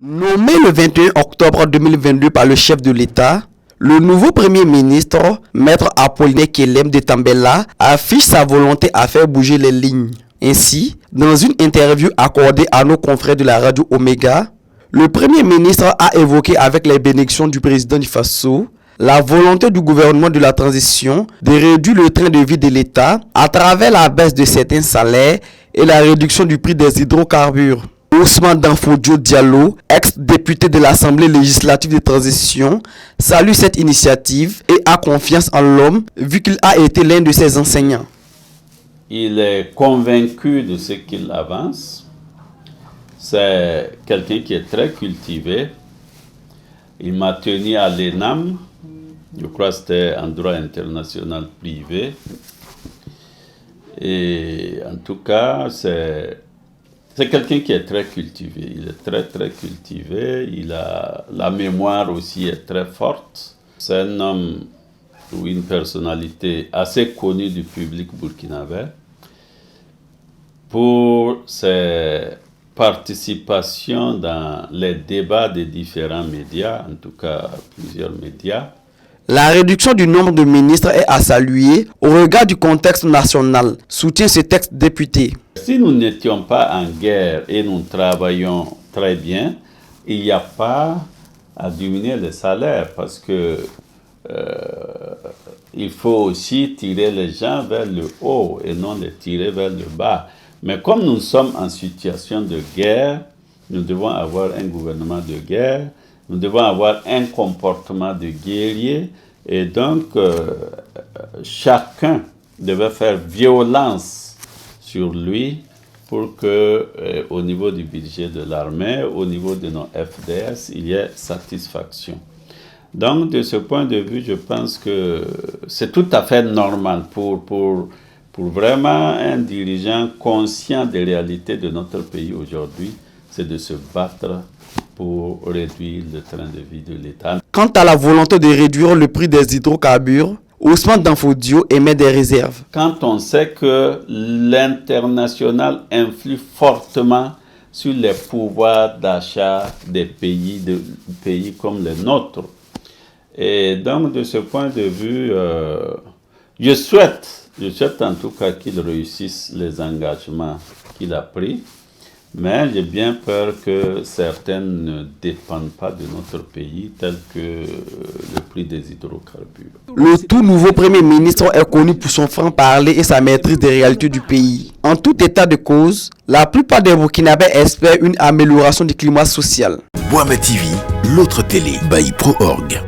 Nommé le 21 octobre 2022 par le chef de l'État, le nouveau Premier ministre, Maître Apollinaire Kelem de Tambela, affiche sa volonté à faire bouger les lignes. Ainsi, dans une interview accordée à nos confrères de la radio Omega, le Premier ministre a évoqué avec les bénédictions du président du Faso la volonté du gouvernement de la transition de réduire le train de vie de l'État à travers la baisse de certains salaires et la réduction du prix des hydrocarbures. Ousmane Danfodio Diallo, ex-député de l'Assemblée législative de transition, salue cette initiative et a confiance en l'homme vu qu'il a été l'un de ses enseignants. Il est convaincu de ce qu'il avance. C'est quelqu'un qui est très cultivé. Il m'a tenu à l'ENAM, je crois que c'était en droit international privé. Et en tout cas, c'est quelqu'un qui est très cultivé. Il est très cultivé. La mémoire aussi est très forte. C'est un homme ou une personnalité assez connue du public burkinabé pour ses participations dans les débats des différents médias, en tout cas plusieurs médias. La réduction du nombre de ministres est à saluer au regard du contexte national, soutient ce texte député. Si nous n'étions pas en guerre et nous travaillons très bien, il n'y a pas à diminuer les salaires parce que il faut aussi tirer les gens vers le haut et non les tirer vers le bas. Mais comme nous sommes en situation de guerre, nous devons avoir un gouvernement de guerre, nous devons avoir un comportement de guerrier et donc chacun devait faire violence sur lui pour que au niveau du budget de l'armée, au niveau de nos FDS, il y ait satisfaction. Donc de ce point de vue, je pense que c'est tout à fait normal pour vraiment un dirigeant conscient des réalités de notre pays aujourd'hui, c'est de se battre pour réduire le train de vie de l'État. Quant à la volonté de réduire le prix des hydrocarbures, Ousmane Danfodio émet des réserves. Quand on sait que l'international influe fortement sur les pouvoirs d'achat des pays comme les nôtres, et donc de ce point de vue, je souhaite en tout cas qu'il réussisse les engagements qu'il a pris. Mais j'ai bien peur que certaines ne dépendent pas de notre pays, tel que le prix des hydrocarbures. Le tout nouveau Premier ministre est connu pour son franc-parler et sa maîtrise des réalités du pays. En tout état de cause, la plupart des Burkinabés espèrent une amélioration du climat social. Boama TV, l'autre télé, by Pro Org.